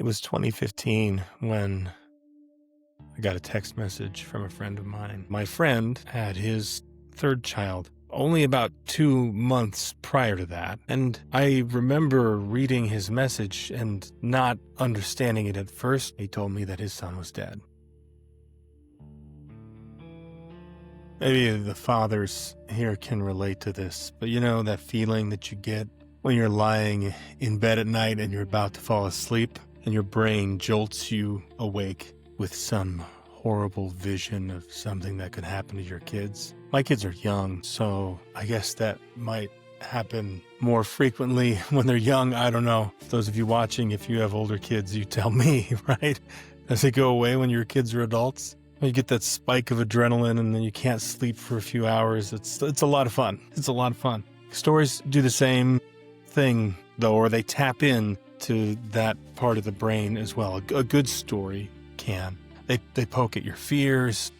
was 2015 when I got a text message from a friend of mine. My friend had his third child only about 2 months prior to that, and I remember reading his message and not understanding it at first. He told me that his son was dead. Maybe the fathers here can relate to this, but you know that feeling that you get when you're lying in bed at night and you're about to fall asleep and your brain jolts you awake with some horrible vision of something that could happen to your kids. My kids are young, so I guess that might happen more frequently when they're young. I don't know. Those of you watching, if you have older kids, you tell me, right? Does it go away when your kids are adults? You get that spike of adrenaline and then you can't sleep for a few hours. It's a lot of fun. It's a lot of fun. Stories do the same thing, though, or they tap in to that part of the brain as well. A good story can. They poke at your fears,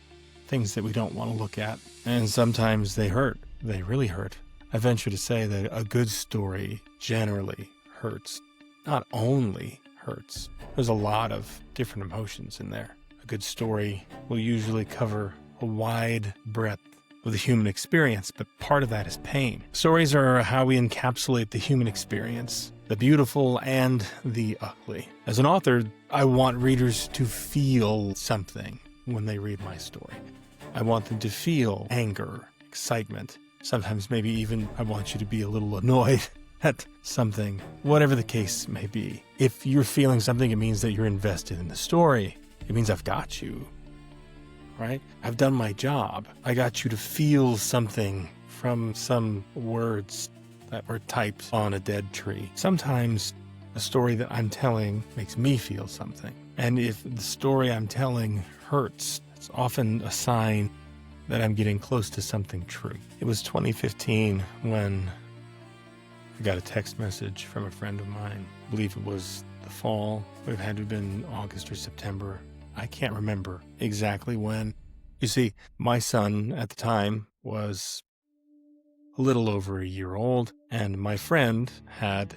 things that we don't want to look at. And sometimes they hurt. They really hurt. I venture to say that a good story generally hurts. Not only hurts. There's a lot of different emotions in there. A good story will usually cover a wide breadth of the human experience, but part of that is pain. Stories are how we encapsulate the human experience, the beautiful and the ugly. As an author, I want readers to feel something when they read my story. I want them to feel anger, excitement. Sometimes maybe even I want you to be a little annoyed at something, whatever the case may be. If you're feeling something, it means that you're invested in the story. It means I've got you, right? I've done my job. I got you to feel something from some words that were typed on a dead tree. Sometimes a story that I'm telling makes me feel something. And if the story I'm telling hurts, it's often a sign that I'm getting close to something true. It was 2015 when I got a text message from a friend of mine. I believe it was the fall. It would have had to have been August or September. I can't remember exactly when. You see, my son at the time was a little over a year old, and my friend had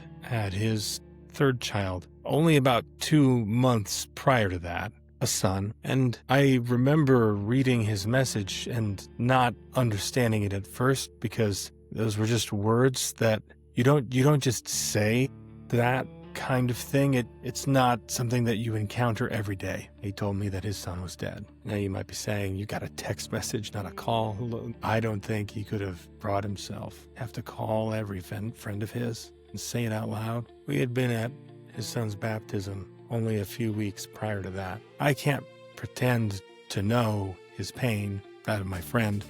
his third child only about 2 months prior to that, a son. And I remember reading his message and not understanding it at first, because those were just words that you don't just say that kind of thing. It's not something that you encounter every day. He told me that his son was dead. Now you might be saying, you got a text message, not a call. I don't think he could have brought himself have to call every friend of his and say it out loud. We had been at his son's baptism only a few weeks prior to that. I can't pretend to know his pain, that of my friend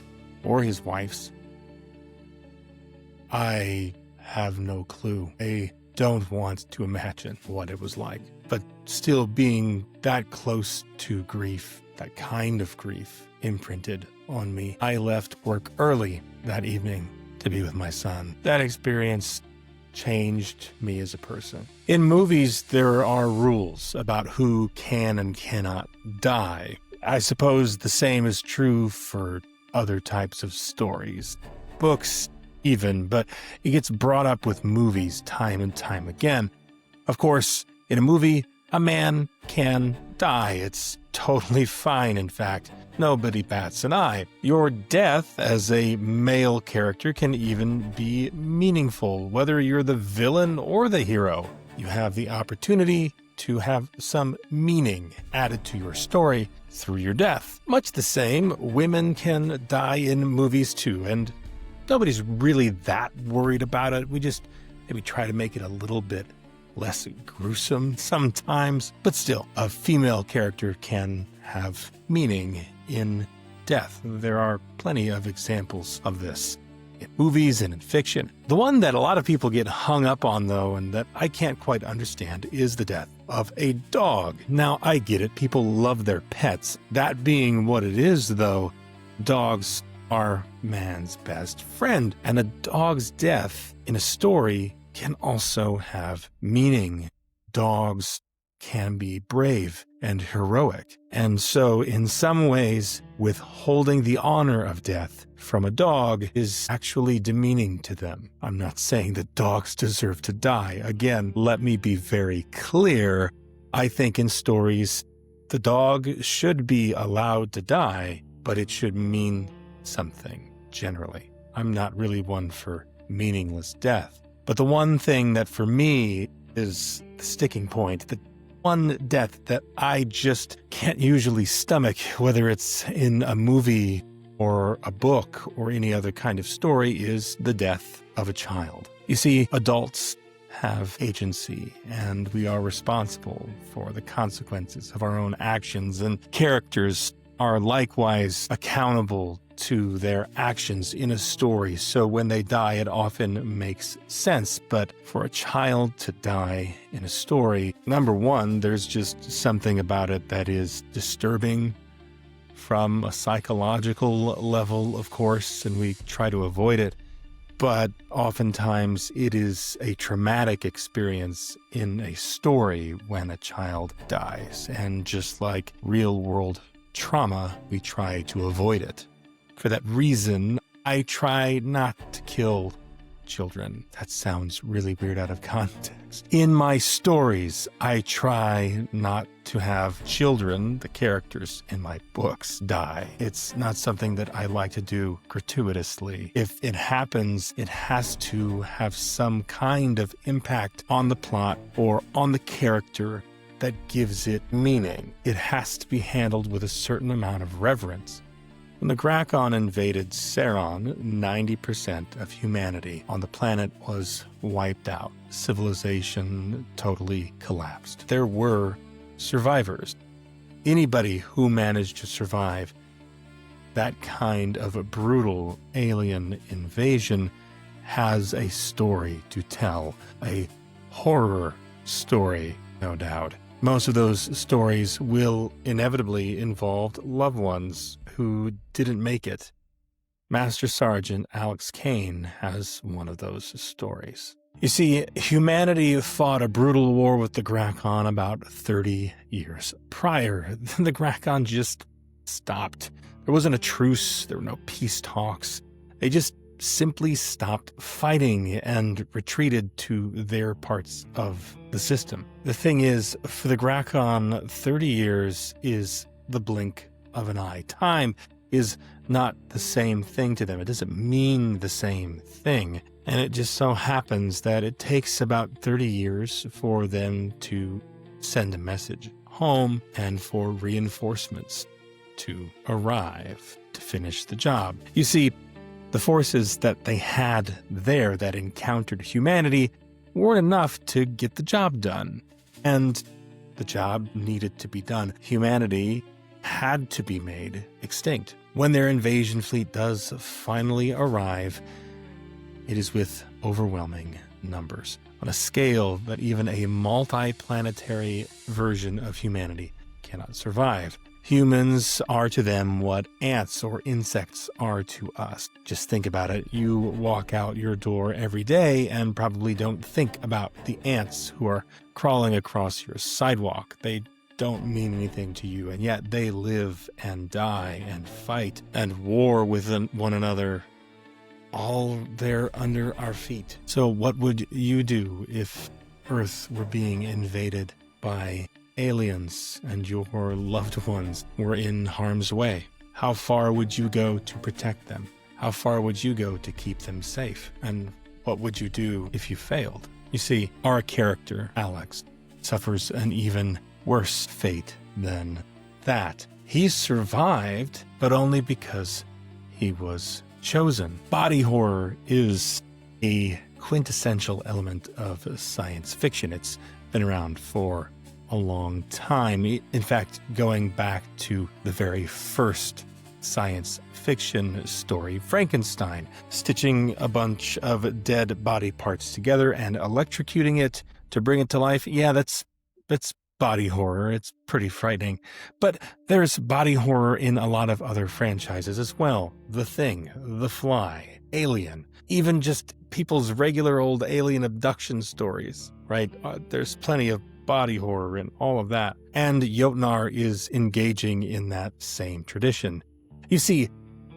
or his wife's. I have no clue. I don't want to imagine what it was like. But still, being that close to grief, that kind of grief, imprinted on me. I left work early that evening to be with my son. That experience changed me as a person. In movies, there are rules about who can and cannot die. I suppose the same is true for other types of stories, books even, but it gets brought up with movies time and time again. Of course, in a movie, a man can die. It's totally fine, in fact. Nobody bats an eye. Your death as a male character can even be meaningful, whether you're the villain or the hero. You have the opportunity to have some meaning added to your story through your death. Much the same, women can die in movies too, and nobody's really that worried about it. We just maybe try to make it a little bit less gruesome sometimes. But still, a female character can have meaning in death. There are plenty of examples of this in movies and in fiction. The one that a lot of people get hung up on, though, and that I can't quite understand, is the death of a dog. Now, I get it. People love their pets. That being what it is, though, dogs are man's best friend. And a dog's death in a story can also have meaning. Dogs can be brave and heroic. And so in some ways, withholding the honor of death from a dog is actually demeaning to them. I'm not saying that dogs deserve to die. Again, let me be very clear. I think in stories, the dog should be allowed to die, but it should mean something, generally. I'm not really one for meaningless death. But the one thing that for me is the sticking point, the one death that I just can't usually stomach, whether it's in a movie or a book or any other kind of story, is the death of a child. You see, adults have agency, and we are responsible for the consequences of our own actions, and characters are likewise accountable to their actions in a story. So when they die, it often makes sense. But for a child to die in a story, number one, there's just something about it that is disturbing from a psychological level, of course, and we try to avoid it. But oftentimes it is a traumatic experience in a story when a child dies. And just like real-world trauma, we try to avoid it. For that reason, I try not to kill children. That sounds really weird out of context. In my stories, I try not to have children, the characters in my books, die. It's not something that I like to do gratuitously. If it happens, it has to have some kind of impact on the plot or on the character that gives it meaning. It has to be handled with a certain amount of reverence. When the Grakhon invaded Ceron, 90% of humanity on the planet was wiped out. Civilization totally collapsed. There were survivors. Anybody who managed to survive that kind of a brutal alien invasion has a story to tell, a horror story, no doubt. Most of those stories will inevitably involve loved ones who didn't make it. Master Sergeant Alex Kaine has one of those stories. You see, humanity fought a brutal war with the Grakhon about 30 years prior. The Grakhon just stopped. There wasn't a truce. There were no peace talks. They just simply stopped fighting and retreated to their parts of the system. The thing is, for the Grakhon, 30 years is the blink of an eye. Time is not the same thing to them. It doesn't mean the same thing. And it just so happens that it takes about 30 years for them to send a message home and for reinforcements to arrive to finish the job. You see, the forces that they had there that encountered humanity weren't enough to get the job done. And the job needed to be done. Humanity had to be made extinct. When their invasion fleet does finally arrive, it is with overwhelming numbers, on a scale that even a multi-planetary version of humanity cannot survive. Humans are to them what ants or insects are to us. Just think about it. You walk out your door every day and probably don't think about the ants who are crawling across your sidewalk. They don't mean anything to you, and yet they live and die and fight and war with one another, all there under our feet. So what would you do if Earth were being invaded by aliens and your loved ones were in harm's way? How far would you go to protect them? How far would you go to keep them safe? And what would you do if you failed? You see, our character, Alex, suffers an even worse fate than that. He survived, but only because he was chosen. Body horror is a quintessential element of science fiction. It's been around for a long time. In fact, going back to the very first science fiction story, Frankenstein, stitching a bunch of dead body parts together and electrocuting it to bring it to life. Yeah, that's body horror. It's pretty frightening. But there's body horror in a lot of other franchises as well. The Thing, The Fly, Alien, even just people's regular old alien abduction stories, right? There's plenty of body horror in all of that. And JOTNAR is engaging in that same tradition. You see,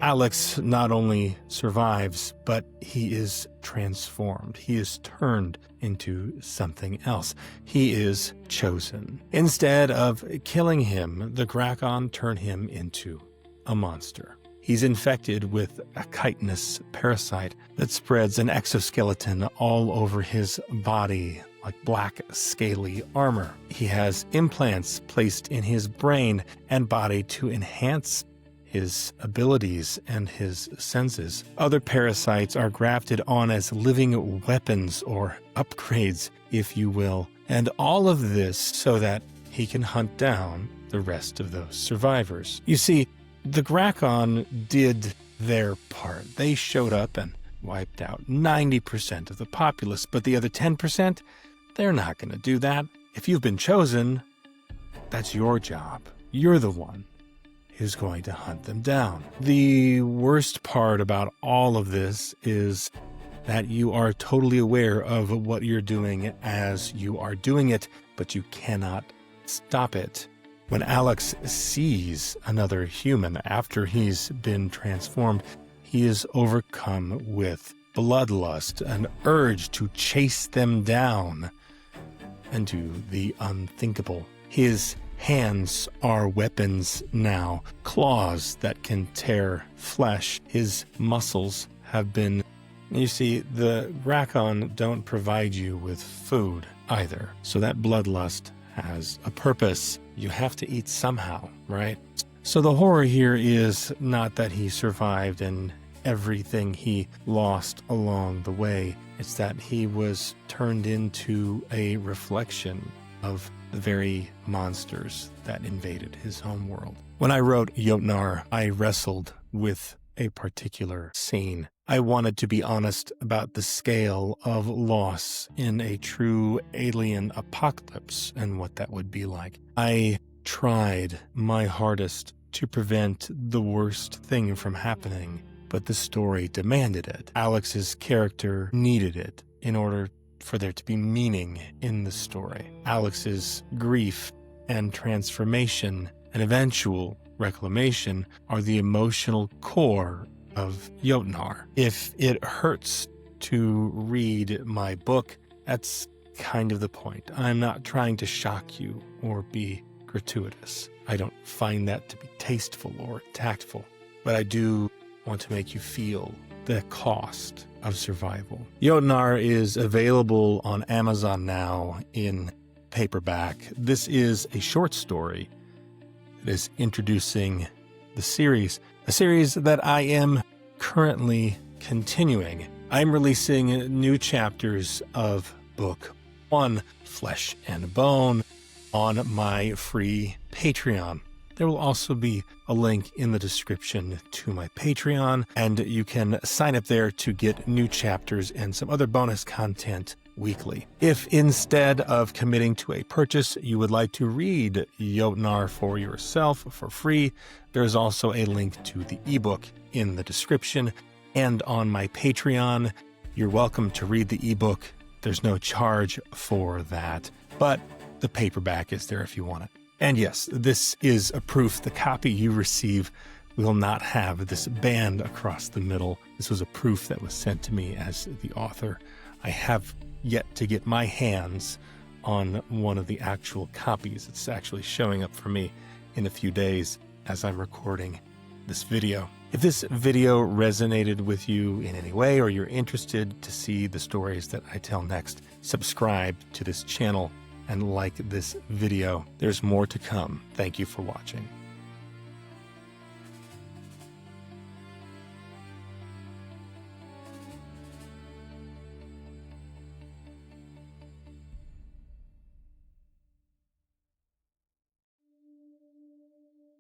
Alex not only survives, but he is transformed. He is turned into something else. He is chosen. Instead of killing him, the Grakhon turn him into a monster. He's infected with a chitinous parasite that spreads an exoskeleton all over his body like black, scaly armor. He has implants placed in his brain and body to enhance his abilities and his senses. Other parasites are grafted on as living weapons or upgrades, if you will, and all of this so that he can hunt down the rest of those survivors. You see, the Grakhon did their part. They showed up and wiped out 90% of the populace, but the other 10%, they're not going to do that. If you've been chosen, that's your job. You're the one who's going to hunt them down. The worst part about all of this is that you are totally aware of what you're doing as you are doing it, but you cannot stop it. When Alex sees another human after he's been transformed, he is overcome with bloodlust, an urge to chase them down and do the unthinkable. His hands are weapons now, claws that can tear flesh. His muscles have been... You see, the Grakhon don't provide you with food either, so that bloodlust has a purpose. You have to eat somehow, right? So the horror here is not that he survived and everything he lost along the way. It's that he was turned into a reflection of the very monsters that invaded his home world. When I wrote JOTNAR, I wrestled with a particular scene. I wanted to be honest about the scale of loss in a true alien apocalypse and what that would be like. I tried my hardest to prevent the worst thing from happening, but the story demanded it. Alex's character needed it in order for there to be meaning in the story. Alex's grief and transformation and eventual reclamation are the emotional core of JOTNAR. If it hurts to read my book, that's kind of the point. I'm not trying to shock you or be gratuitous. I don't find that to be tasteful or tactful, but I do want to make you feel the cost of survival. JOTNAR is available on Amazon now in paperback. This is a short story that is introducing the series, a series that I am currently continuing. I'm releasing new chapters of Book 1, Flesh and Bone, on my free Patreon. There will also be a link in the description to my Patreon, and you can sign up there to get new chapters and some other bonus content weekly. If instead of committing to a purchase, you would like to read JOTNAR for yourself for free, there's also a link to the ebook in the description. And on my Patreon, you're welcome to read the ebook. There's no charge for that, but the paperback is there if you want it. And yes, this is a proof. The copy you receive will not have this band across the middle. This was a proof that was sent to me as the author. I have yet to get my hands on one of the actual copies. It's actually showing up for me in a few days as I'm recording this video. If this video resonated with you in any way, or you're interested to see the stories that I tell next, subscribe to this channel and like this video. There's more to come. Thank you for watching.